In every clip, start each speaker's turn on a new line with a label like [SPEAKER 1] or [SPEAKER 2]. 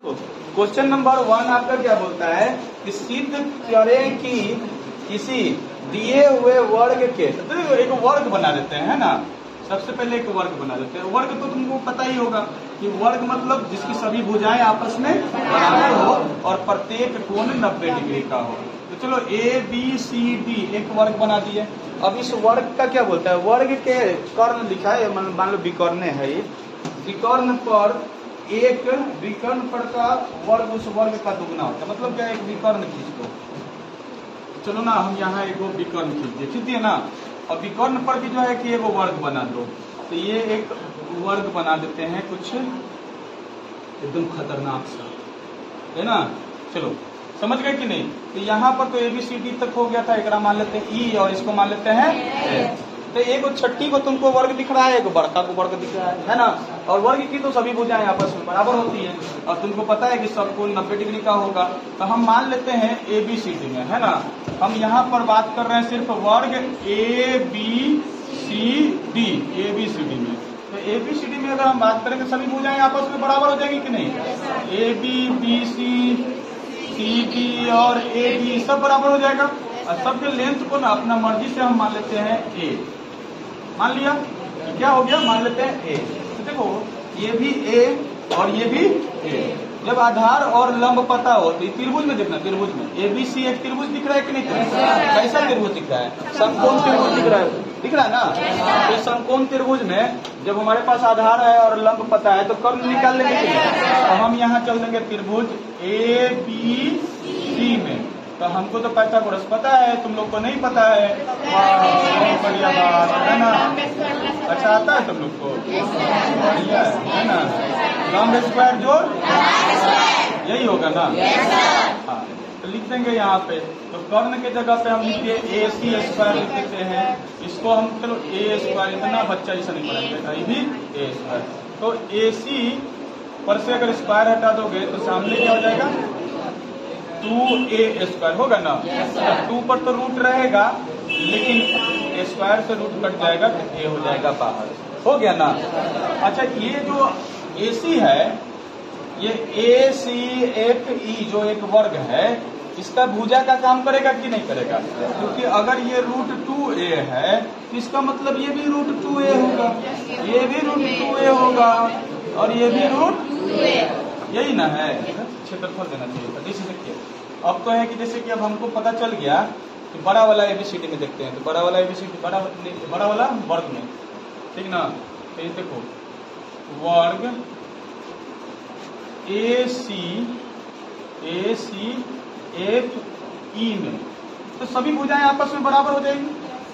[SPEAKER 1] Question number 1 आपका क्या बोलता है कि सिद्ध करें कि किसी दिए हुए वर्ग के, तो एक वर्ग बना देते हैं, है ना। सबसे पहले एक वर्ग बना देते हैं। वर्ग तो तुमको पता ही होगा कि वर्ग मतलब जिसकी सभी भुजाएं आपस में बराबर हो और प्रत्येक कोण 90 डिग्री का हो। तो चलो ABCD एक वर्ग बना दिए। अब इस वर्ग का क्या बोलता है, वर्ग के कर्ण लिखा है, मान लो विकर्ण है, ये विकर्ण पर एक विकर्ण पर का वर्ग उस वर्ग का दुगना होता है। मतलब क्या, एक विकर्ण खींच दो। चलो ना, हम यहाँ एक विकर्ण खींच दिए ना, और विकर्ण पर भी जो है कि एगो वर्ग बना दो। तो ये एक वर्ग बना देते हैं कुछ एकदम खतरनाक सा, है ना। चलो समझ गए कि नहीं। तो यहाँ पर तो ABCD तक हो गया था, एक मान लेते हैं E और इसको मान लेते हैं A। तो एक छठी को तुमको वर्ग दिख रहा है, एक बड़का को वर्ग दिख रहा है ना। और वर्ग की तो सभी भुजाएं आपस में बराबर होती है और तुमको पता है कि सब कोण 90 डिग्री का होगा। तो हम मान लेते हैं ABCD में, है ना। हम यहाँ पर बात कर रहे हैं सिर्फ वर्ग ABCD में। तो ABCD में अगर हम बात करें तो सभी भुजाएं आपस में बराबर हो जाएगी कि नहीं। AB BC CD और AD सब बराबर हो जाएगा और सबके लेंथ को ना अपना मर्जी से हम मान लेते हैं A। मान लिया, क्या हो गया, मान लेते हैं A। तो देखो ये भी A और ये भी A। जब आधार और लंब पता हो तो त्रिभुज में देखना, त्रिभुज में ABC एक त्रिभुज दिख रहा है कि नहीं। कैसा त्रिभुज दिख रहा है, समकोण त्रिभुज दिख रहा है ना। तो समकोण त्रिभुज में जब हमारे पास आधार है और लंब पता है तो कर्ण निकाल लेंगे। तो हम यहाँ चल देंगे त्रिभुज ABC में। तो हमको तो पाइथागोरस पता है, तुम लोग को नहीं पता है। बहुत बढ़िया बात है ना। अच्छा आता है तुम लोग को, बढ़िया है ना। लंब स्क्वायर जोड़ यही होगा ना। हाँ, तो लिख देंगे यहाँ पे। तो कर्ण के जगह पे हम लिखिए AC स्क्वायर लिख देते हैं। इसको हम चलो A स्क्वायर, इतना बच्चा ऐसा नहीं पढ़ाएंगे, ये भी A स्क्वायर। तो AC पर से अगर स्क्वायर हटा दोगे तो सामने क्या हो जाएगा, 2A स्क्वायर होगा ना। 2 पर तो रूट रहेगा लेकिन स्क्वायर से रूट कट जाएगा तो A हो जाएगा बाहर, हो गया ना। अच्छा ये जो AC है, ये ACFE जो एक वर्ग है, इसका भुजा का काम करेगा कि नहीं करेगा। क्योंकि अगर ये √2A है तो इसका मतलब ये भी √2A होगा, ये भी √2A होगा और ये भी √2A, यही ना है। क्षेत्रफल देना चाहिए था। जैसे देखिए अब तो है कि जैसे कि अब हमको पता चल गया कि बड़ा वाला ABCD में देखते हैं। तो बड़ा वाला ABCD बड़ा वाला वर्ग में, ठीक ना। तो ये देखो वर्ग ACFE में तो सभी भुजाएं आपस में बराबर हो जाएंगी।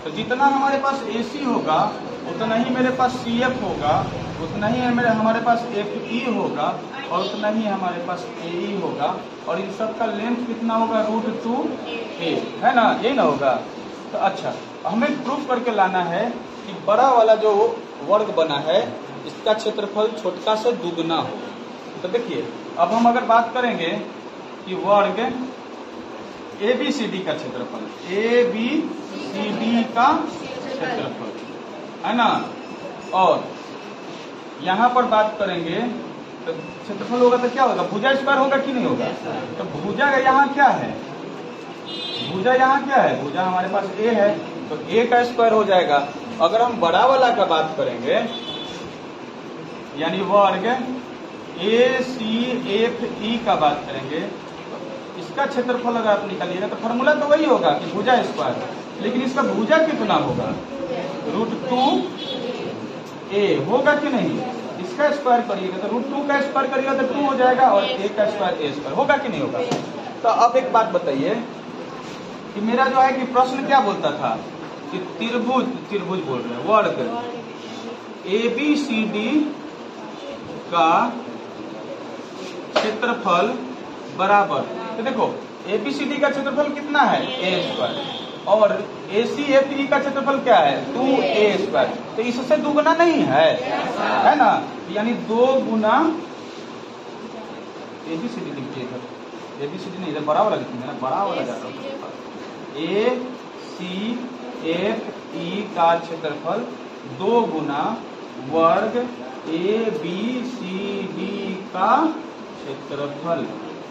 [SPEAKER 1] तो जितना हमारे पास AC होगा उतना ही मेरे पास CF होगा, उतना ही हमारे पास FE होगा और उतना ही हमारे पास AE होगा। और इन सब का लेंथ कितना होगा, √2A, है ना, यही ना होगा। तो अच्छा हमें प्रूफ करके लाना है कि बड़ा वाला जो वर्ग बना है इसका क्षेत्रफल छोटा से दुगना हो। तो देखिए अब हम अगर बात करेंगे कि वर्ग ABCD का क्षेत्रफल, ABCD का क्षेत्रफल, है ना, और यहाँ पर बात करेंगे तो क्षेत्रफल होगा तो क्या होगा, भुजा स्क्वायर होगा कि नहीं होगा। तो भुजा यहाँ क्या है, भुजा यहाँ क्या है, भुजा हमारे पास A है तो A का स्क्वायर हो जाएगा। अगर हम बड़ा वाला का बात करेंगे यानी वर्ग ACFE का बात करेंगे तो इसका क्षेत्रफल अगर आप निकालिएगा तो फॉर्मूला तो वही होगा कि भुजा स्क्वायर, लेकिन इसका भुजा कितना होगा, √2A होगा कि नहीं। इसका स्क्वायर करिएगा तो √2 का स्क्वायर करिएगा तो 2 हो जाएगा और A का स्क्वायर A स्क्वायर होगा कि नहीं होगा। तो अब एक बात बताइए कि मेरा जो है कि प्रश्न क्या बोलता था कि त्रिभुज बोल रहे हैं, वर्ग ABCD का क्षेत्रफल बराबर। तो देखो ABCD का क्षेत्रफल कितना है, A स्क्वायर, और ACFE का क्षेत्रफल क्या है, 2A स्क्वायर। तो इससे दुगना नहीं है ना, यानी 2 गुना ABCD लिखिएगा, ABCD नहीं, इधर बड़ा वाला लिखेंगे ना, बड़ा वाला जाता है। ACFE का क्षेत्रफल 2 गुना वर्ग ABCD का क्षेत्रफल,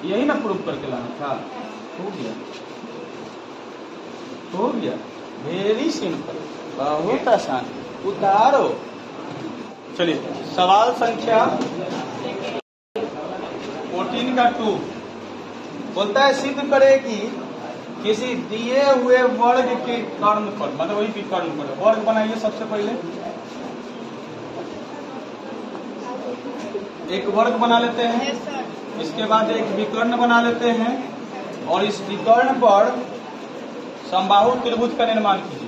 [SPEAKER 1] यही ना प्रूफ करके लाना था। हो गया, हो गया, वेरी सिंपल, बहुत आसान। उतारो। चलिए सवाल संख्या 14 का 2 बोलता है सिद्ध करे कि किसी दिए हुए वर्ग के कर्णफल, मतलब वही की कर्णफल, वर्ग बनाइए सबसे पहले। एक वर्ग बना लेते हैं, इसके बाद एक विकर्ण बना लेते हैं और इस विकर्ण पर समबाहु त्रिभुज का निर्माण कीजिए।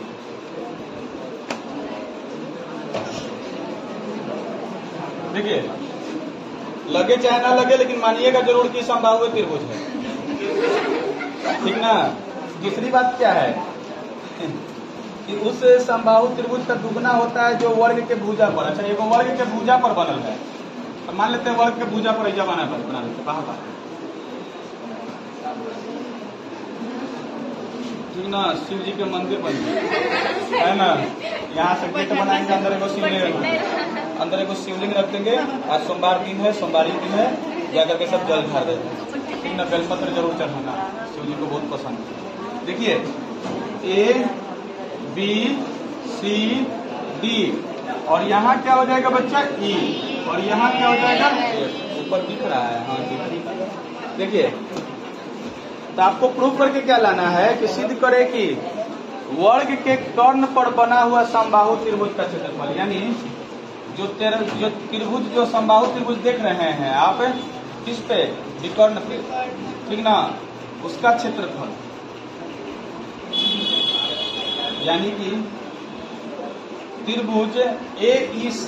[SPEAKER 1] देखिए लगे चाहे ना लगे, लेकिन मानिएगा जरूर कि समबाहु त्रिभुज है, ठीक ना। दूसरी बात क्या है कि उस समबाहु त्रिभुज का दुगना होता है जो वर्ग के भुजा पर। अच्छा एक वर्ग के भुजा पर बनल है, तो मान लेते हैं वर्ग के भुजा पर ऐसा बना लेते कहाँ, ठीक ना। शिव जी के मंदिर बन गए है ना, यहाँ से गेट बनाएंगे, अंदर एगो शिवलिंग रख देंगे। आज सोमवार दिन है, सोमवारी दिन है, जाकर के सब जल ढार देते, ठीक ना। बेलपत्र जरूर चढ़ाना, शिव जी को बहुत पसंद है। देखिए A B C D और यहाँ क्या हो जाएगा बच्चा E, और यहाँ क्या हो जाएगा ऊपर दिख रहा है, हाँ दिख रहा है। देखिए तो आपको प्रूफ करके क्या लाना है कि सिद्ध करे कि वर्ग के कर्ण पर बना हुआ समबाहु त्रिभुज का क्षेत्रफल, यानी जो त्रिभुज, जो समबाहु त्रिभुज देख रहे हैं आप किस पे, विकर्ण पे, ठीक ना, उसका क्षेत्रफल, यानी कि त्रिभुज AEC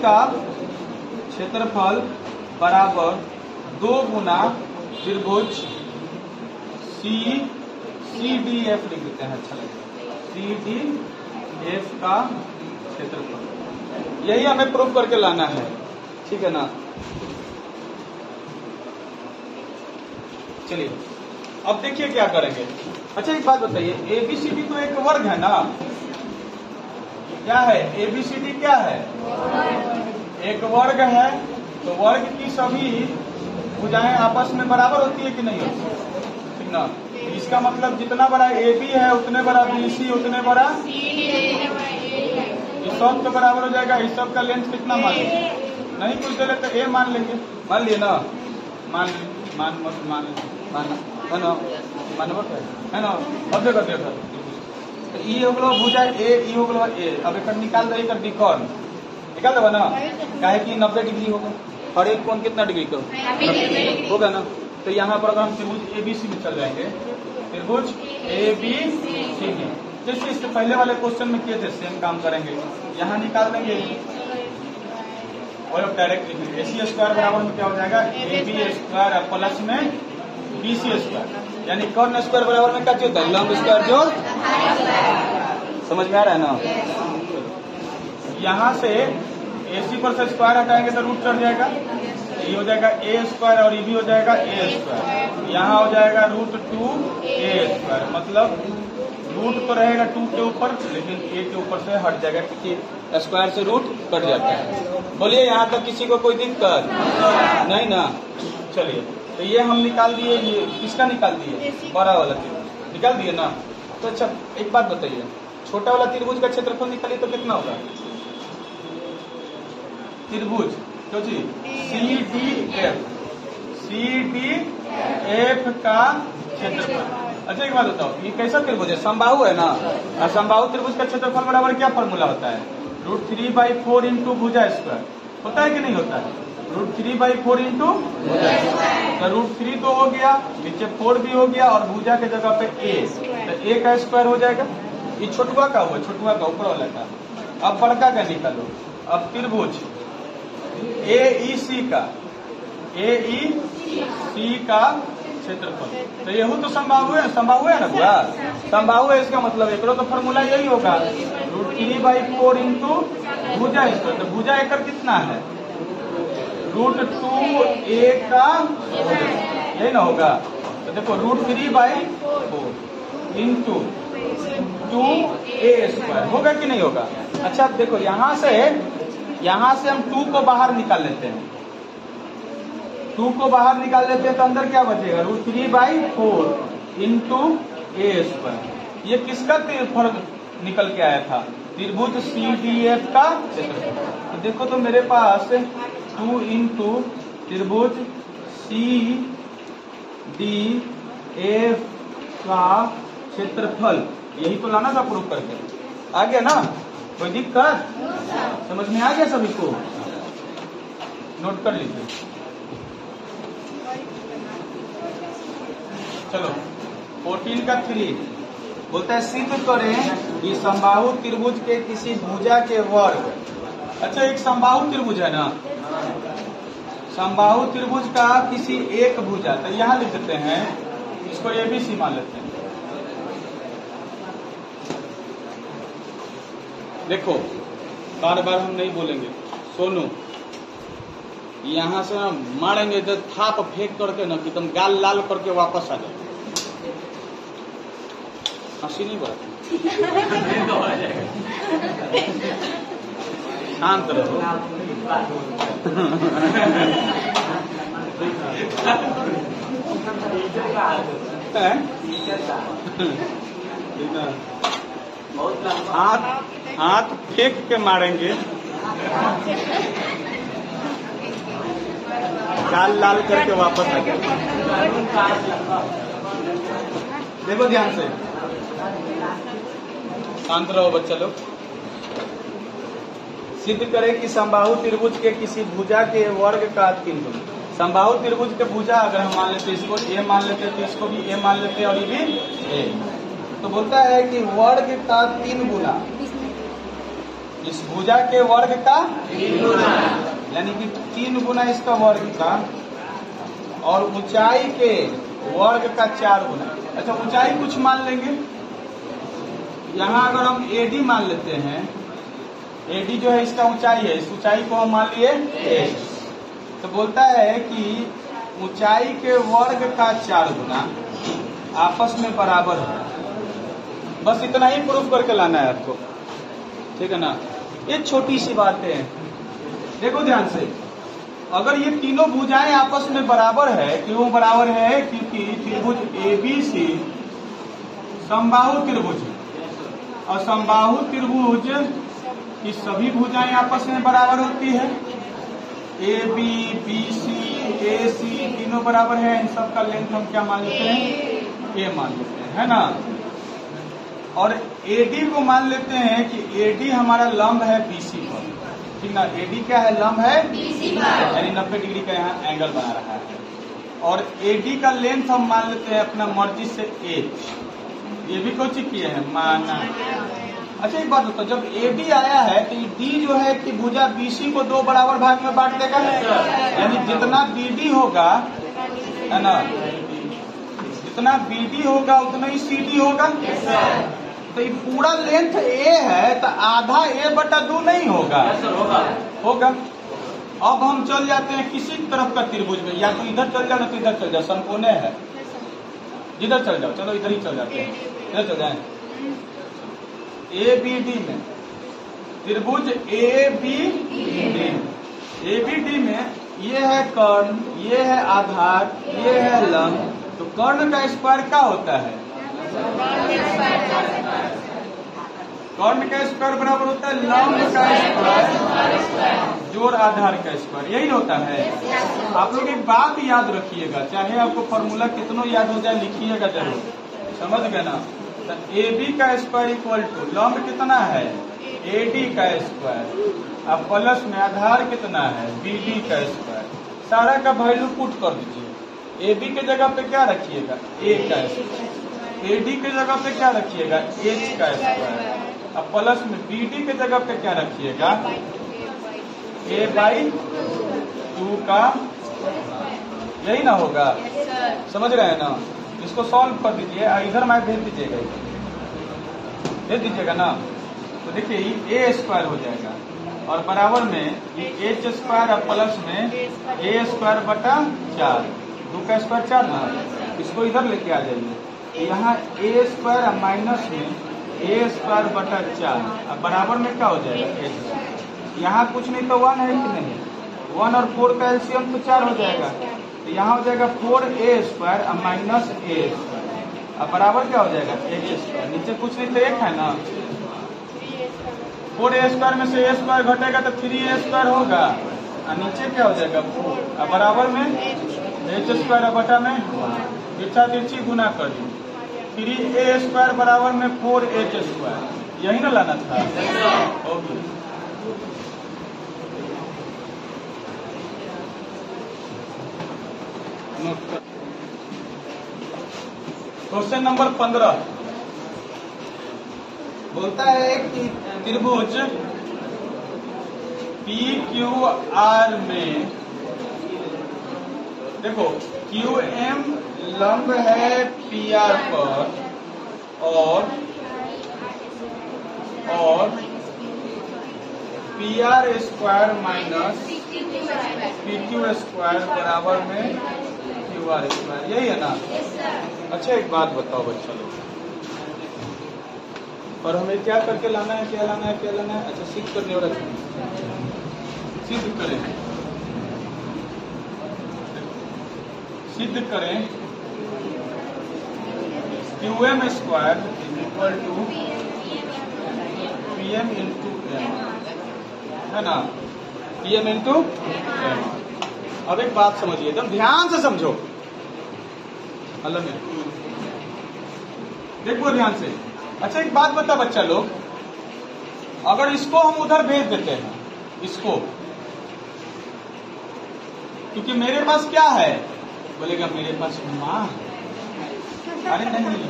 [SPEAKER 1] का क्षेत्रफल बराबर 2 गुना त्रिभुज CDF लिख देते हैं, अच्छा लगेगा, CDF का क्षेत्रफल। यही हमें प्रूफ करके लाना है, ठीक है ना। चलिए अब देखिए क्या करेंगे। अच्छा एक बात बताइए, ABCD तो एक वर्ग है ना, क्या है ABCD, क्या है एक वर्ग है। तो वर्ग की सभी भुजाएं आपस में बराबर होती है कि नहीं होती, ठीक ना। इसका मतलब जितना बड़ा AB है उतने बड़ा BC उतने बड़ा इस सब तो बराबर हो जाएगा। इस सब का लेंथ कितना मान लेंगे, नहीं कुछ दे लेते A मान लेंगे, मान लिए ना, मान है ना। अब देखो तो ई हो गया भुजा A, ई हो गया A। अब एक निकाल दे, एक विकर्ण निकाल दो ना, काहे कि 90 डिग्री होगा, और एक कोण कितना डिग्री का होगा ना। तो यहाँ पर अगर हम त्रिभुज ABC में चल जाएंगे, त्रिभुज ABCD, जैसे इससे पहले वाले क्वेश्चन में किए थे सेम काम करेंगे। यहाँ निकाल देंगे और अब डायरेक्ट लिखेंगे AC स्क्वायर बराबर में क्या हो जाएगा AB स्क्वायर प्लस में BC स्क्वायर, यानी कर्ण स्क्वायर बराबर में क्या होता है लंब स्क्वायर जोड़। समझ में आ रहा है ना। यहाँ से AC पर से स्क्वायर हटाएंगे तो रूट चढ़ जाएगा, ये हो जाएगा A स्क्वायर और ये भी हो जाएगा A स्क्वायर। यहाँ हो जाएगा √2A स्क्वायर, मतलब रूट तो रहेगा 2 के ऊपर, लेकिन A के ऊपर से हट जाएगा क्योंकि स्क्वायर से रूट कट जाता है। बोलिए यहाँ तक किसी को कोई दिक्कत नहीं ना। चलिए तो ये हम निकाल दिए, ये किसका निकाल दिए, बड़ा वाला त्रिभुज निकाल दिए ना। तो अच्छा एक बात बताइए, छोटा वाला त्रिभुज का क्षेत्रफल निकालिए तो कितना होगा। त्रिभुज क्यों जी CDF का क्षेत्रफल। अच्छा एक बात बताओ, ये कैसा त्रिभुज है, समबाहु है ना, और समबाहु त्रिभुज का क्षेत्रफल बराबर क्या फॉर्मूला होता है, √3/4 इंटू भुजा स्क्वायर, होता है कि नहीं होता है, √3/4 इंटू भुजा स्क्वायर। तो √3 तो हो गया, नीचे 4 भी हो गया, और भुजा के जगह पे A, तो A का स्क्वायर हो जाएगा। ये छोटुआ का हुआ, छोटुआ का ऊपर वाला का। अब बड़का का निकालो। अब त्रिभुज AEC का क्षेत्रफल, तो ये तो संभाव्य है, संभाव्य है ना पूरा संभाव्य है। इसका मतलब एक तो फॉर्मूला यही होगा √3/4 इंटू भुजा स्क्वायर। तो भुजा एकड़ कितना है, √2A का, यही ना होगा। तो देखो √3/4 इंटू 2A स्क्वायर होगा कि नहीं होगा। अच्छा देखो यहाँ से यहां से हम 2 को बाहर निकाल लेते हैं, 2 को बाहर निकाल लेते हैं तो अंदर क्या बचेगा, √3/4 इंटू a²। ये किसका फर्क निकल के आया था, त्रिभुज CDF का क्षेत्रफल। तो देखो तो मेरे पास 2 इंटू त्रिभुज CDF का क्षेत्रफल, यही तो लाना था प्रूफ करके। आ गया ना, कोई दिक्कत, समझ में आ गया सभी को, नोट कर लीजिए। चलो 14 का 3 बोलता है सिद्ध करें कि समबाहु त्रिभुज के किसी भुजा के वर्ग। अच्छा, एक समबाहु त्रिभुज है ना, समबाहु त्रिभुज का किसी एक भुजा, तो यहां लिख देते हैं, इसको ABC मान लेते हैं। देखो बार बार हम नहीं बोलेंगे, सोनू यहां से मारेंगे तो थाप फेंक करके ना, कि तुम गाल लाल करके वापस आ जाओ। हंसी नहीं बात, शांत रहो। हाथ फेंक के मारेंगे, गाल लाल करके वापस आ जाए। देखो ध्यान से, शांत रहो बच्चा लोग। सिद्ध करें कि समबाहु त्रिभुज के किसी भुजा के वर्ग का 3 गुना। समबाहु त्रिभुज के भुजा अगर हम मान लेते, इसको A मान लेते, तो इसको भी A मान लेते और ये भी A। तो बोलता है कि वर्ग का 3 गुना, इस भुजा के वर्ग का 3 गुना, यानी कि 3 गुना इसका वर्ग का, और ऊंचाई के वर्ग का 4 गुना। अच्छा, ऊंचाई कुछ मान लेंगे, यहाँ अगर हम AD मान लेते हैं, AD जो है इसका ऊंचाई है, इस ऊंचाई को हम मान लिए A। तो बोलता है कि ऊंचाई के वर्ग का 4 गुना आपस में बराबर है। बस इतना ही प्रूफ करके लाना है आपको, ठीक है ना। ये छोटी सी बात है, देखो ध्यान से। अगर ये तीनों भुजाएं आपस में बराबर है, क्यों बराबर है, क्योंकि त्रिभुज ABC समबाहु त्रिभुज है, और समबाहु त्रिभुज की सभी भुजाएं आपस में बराबर होती है। AB, BC, AC तीनों बराबर है, इन सब का लेंथ हम क्या मान लेते हैं, A मान लेते हैं, है ना। और AD को मान लेते हैं कि AD हमारा लंब है BC पर, ठीक ना। AD क्या है, लंब है BC पर, यानी 90 डिग्री का यहाँ एंगल बना रहा है। और AD का लेंथ हम मान लेते हैं अपना मर्जी से H। ये भी कुछ किए हैं माना। अच्छा, एक बात बताओ, जब AD आया है तो D जो है कि भुजा BC को 2 बराबर भाग में बांट देगा, यानी जितना BD होगा, है ना, जितना BD होगा उतना ही CD होगा। तो ये पूरा लेंथ A है, तो आधा A/2 नहीं होगा, होगा। अब हम चल जाते हैं किसी तरफ का त्रिभुज में, या तो इधर चल जाओ ना तो इधर चल जाओ, समकोण है, जिधर चल जाओ, चलो इधर ही चल जाते हैं, इधर चल जाए। ABD में त्रिभुज ABD में ये है कर्ण, ये है आधार, ये है लंब। तो कर्ण का स्क्वायर क्या होता है, कर्ण का स्क्वायर बराबर होता है लंब का स्क्वायर जोड़ आधार का स्क्वायर, यही होता है। आप लोग एक बात याद रखिएगा, चाहे आपको फॉर्मूला कितना याद हो जाए, लिखिएगा जरूर, समझ गए ना। तो AB का स्क्वायर इक्वल टू लंब कितना है, AD का स्क्वायर, अब प्लस में आधार कितना है, BD का स्क्वायर। सारा का वैल्यू पुट कर दीजिए। AB के जगह पे क्या रखिएगा, A का स्क्वायर, AD के जगह पे क्या रखिएगा, H का स्क्वायर, अब प्लस में BD के जगह पे क्या रखिएगा, A/2 का, यही ना होगा, समझ रहे हैं ना। इसको सॉल्व कर दीजिए, इधर मैं भेज दीजिएगा, भेज दीजिएगा ना। तो देखिए ये A² हो जाएगा, और बराबर में ये H² और प्लस में A²/4, 2 का स्क्वायर 4 ना, इसको इधर लेके आ जाइए। यहाँ A² माइनस में A²/4, अब बराबर में क्या हो जाएगा, H। यहाँ कुछ नहीं तो 1 है कि नहीं, 1 और 4 का एलसीएम तो 4 हो जाएगा, तो यहाँ हो जाएगा 4a² माइनस a², अब बराबर क्या हो जाएगा a², नीचे कुछ नहीं तो 1 है ना, 4a² में से a² घटेगा तो 3a² होगा, और नीचे क्या हो जाएगा 4, अब बराबर में h² बटा में तिरछा तिरछी गुना कर दी, 3a² बराबर में 4h², यही ना लाना था। ओके, क्वेश्चन नंबर 15 बोलता है कि त्रिभुज PQR में देखो QM लंब है PR पर और PR² माइनस PQ² बराबर में QR², यही है ना। अच्छा एक बात बताओ बच्चा लोग, और हमें क्या करके लाना है, क्या लाना है, क्या लाना है, अच्छा सिद्ध करने वाला सिद्ध करें, सिद्ध करें QM² equal to PM into M, है ना, PM इंटू M। अब एक बात समझिए, एकदम ध्यान से समझो, अल्लाह में देखो ध्यान से। अच्छा एक बात बता बच्चा लोग, अगर इसको हम उधर भेज देते हैं, इसको, क्योंकि मेरे पास क्या है, बोलेगा मेरे पास माँ, अरे नहीं,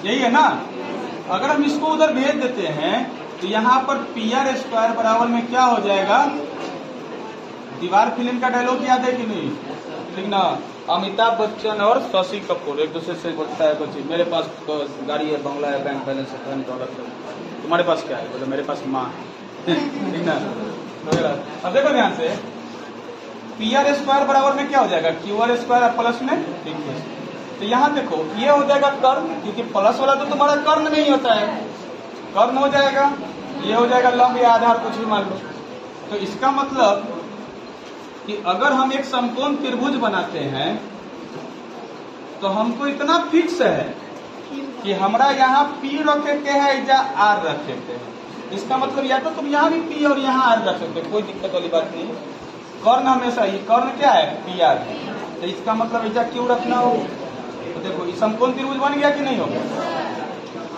[SPEAKER 1] यही है ना। अगर हम इसको उधर भेज देते हैं तो यहाँ पर PR² बराबर में क्या हो जाएगा, दीवार फिल्म का डायलॉग याद है कि नहीं, लिखना, अमिताभ बच्चन और शशि कपूर एक दूसरे से बोलता है कुछ, मेरे पास तो गाड़ी है, बंगला है, बैंक बैलेंस है, प्रोडक्ट है, तुम्हारे पास क्या है, बोले मेरे पास माँ ठीक ना। अब देखो ध्यान से, PR² बराबर में क्या हो जाएगा QR² प्लस में PQ², तो यहाँ देखो ये हो जाएगा कर्ण, क्योंकि प्लस वाला तो तुम्हारा कर्ण नहीं होता है, कर्ण हो जाएगा, ये हो जाएगा लंब या आधार, कुछ भी मान लो। तो इसका मतलब कि अगर हम एक समकोण त्रिभुज बनाते हैं तो हमको इतना फिक्स है कि हमरा यहाँ P रखे के है या R रखे के है, इसका मतलब या तो तुम यहाँ भी P और यहाँ R रख सकते हो, कोई दिक्कत वाली बात नहीं है। कर्ण हमेशा, ये कर्ण क्या है PR, तो इसका मतलब ऐसा क्यों रखना हो। तो देखो ये समकोण त्रिभुज बन गया कि नहीं हो गया।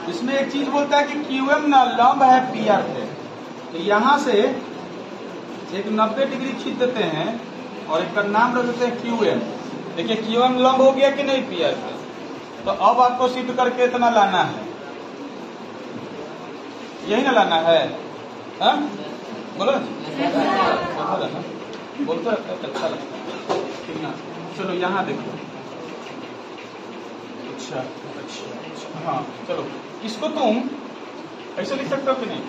[SPEAKER 1] इसमें एक चीज बोलता है कि QM ना लंब है PR पे, तो यहाँ से एक 90 डिग्री खींच देते हैं और एक का नाम रख देते हैं QM। देखिए QM लंब हो गया कि नहीं PR पे, तो अब आपको सिद्ध करके इतना लाना है, यही ना लाना है, हाँ बोलो बोलते अच्छा लगता है, ठीक ना। चलो यहाँ देखो, अच्छा अच्छा हाँ चलो, इसको तुम ऐसे लिख सकते हो कि नहीं,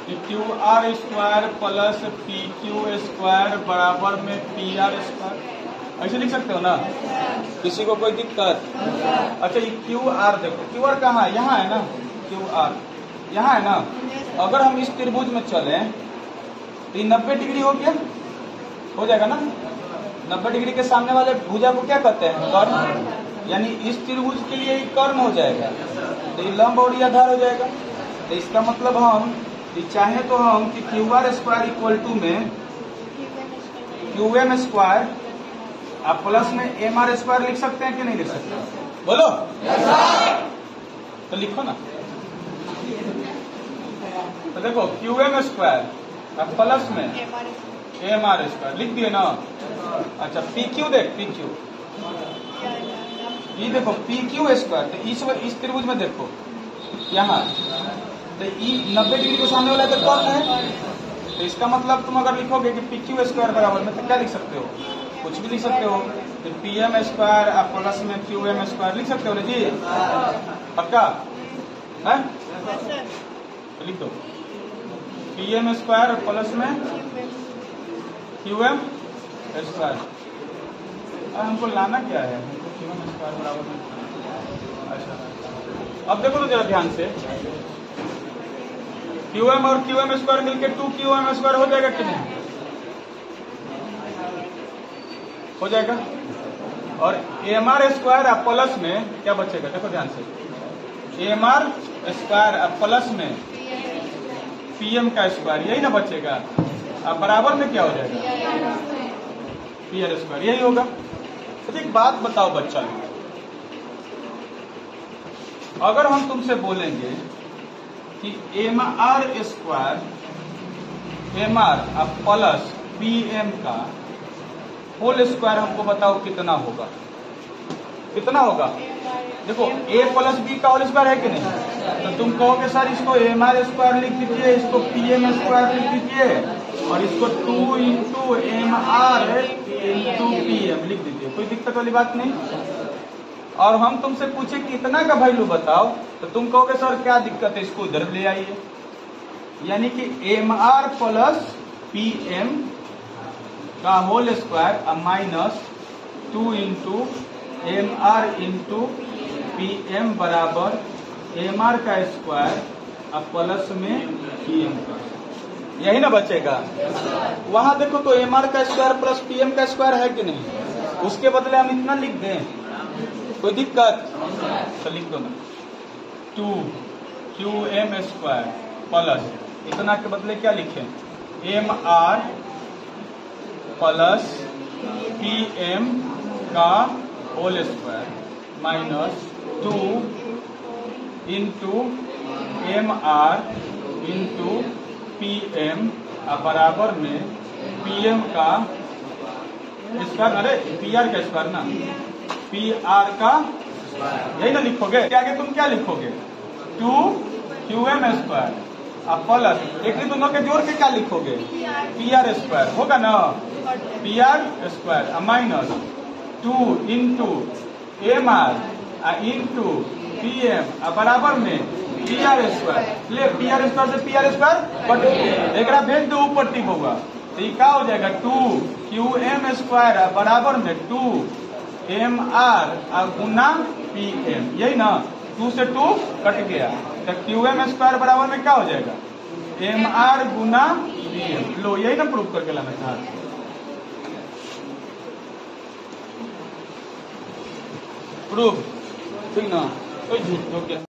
[SPEAKER 1] QR² प्लस PQ² बराबर में PR², ऐसे लिख सकते हो ना, किसी को कोई दिक्कत। अच्छा ये QR देखो, QR कहाँ है, यहाँ है ना, QR यहाँ है ना। अगर हम इस त्रिभुज में चले तो 90 डिग्री हो गया, हो जाएगा ना। 90 डिग्री के सामने वाले भुजा को क्या कहते हैं, कर्ण, यानी इस त्रिभुज के लिए ये कर्ण हो जाएगा, तो ये लंब और ये आधार हो जाएगा। तो इसका मतलब हम चाहे तो हम कि QR² इक्वल टू में QM² आप प्लस में MR² लिख सकते हैं कि नहीं लिख सकते, बोलो तो लिखो ना। तो देखो QM² आप प्लस में MR² लिख दिए ना। अच्छा PQ देख, PQ ये देखो PQ², तो इस त्रिभुज में देखो यहाँ तो 90 डिग्री के सामने वाला तो कर्ण है, तो इसका मतलब तुम अगर लिखोगे कि PQ² बराबर में, तो क्या लिख सकते हो, कुछ भी लिख सकते हो। तो PM² आप प्लस में QM² लिख सकते हो ना जी, पक्का है, तो लिख दो PM² प्लस में QM²। हमको लाना क्या है, हमको QM² बराबर में। अच्छा अब देखो तो जरा ध्यान से, QM और QM स्क्वायर मिलकर 2QM स्क्वायर हो जाएगा कि नहीं? हो जाएगा। और AMR स्क्वायर अब प्लस में क्या बचेगा, देखो ध्यान से, AMR स्क्वायर अब प्लस में PM का स्क्वायर, यही ना बचेगा। अब बराबर में क्या हो जाएगा, PR स्क्वायर, यही होगा। तो एक बात बताओ बच्चा, अगर हम तुमसे बोलेंगे कि MR स्क्वायर MR अब प्लस PM का होल स्क्वायर हमको बताओ कितना होगा, कितना होगा? देखो A प्लस B का होल स्क्वायर है कि नहीं? तो तुम कहोगे सर इसको MR स्क्वायर लिख दीजिए, इसको PM स्क्वायर लिख दीजिए और इसको 2 इंटू MR इंटू PM लिख दीजिए, कोई दिक्कत वाली बात नहीं। और हम तुमसे पूछे कि इतना का वैल्यू बताओ, तो तुम कहोगे सर क्या दिक्कत है, इसको इधर ले आइए। यानी कि MR प्लस PM का whole square minus 2 into MR into PM बराबर MR का स्क्वायर अब प्लस में PM का, यही ना बचेगा। वहां देखो तो MR का स्क्वायर प्लस PM का स्क्वायर है कि नहीं, उसके बदले हम इतना लिख दें, कोई दिक्कत? तो लिख दो ना 2QM स्क्वायर प्लस इतना के बदले क्या लिखें, MR प्लस PM का whole square minus 2 into MR into PM बराबर में PM का स्क्वायर, अरे PR का स्क्वायर ना, PR का, यही ना लिखोगे। आगे तुम क्या लिखोगे, 2QM स्क्वायर अब प्लस एक दोनों के जोड़ के क्या लिखोगे, PR स्क्वायर होगा ना, PR square minus 2 into MR into PM बराबर में PR स्क्वायर। ले PR स्क्वायर से PR स्क्वायर बट एक भेज दो ऊपर टिक होगा, तो ये क्या हो जाएगा 2QM स्क्वायर बराबर में 2MR गुना PM, यही ना, 2 से 2 कट गया, तो QM स्क्वायर बराबर में क्या हो जाएगा, MR गुना PM। लो यही ना प्रूफ करके लाना था। प्रूफ ठीक ना, कोई झूठ हो गया।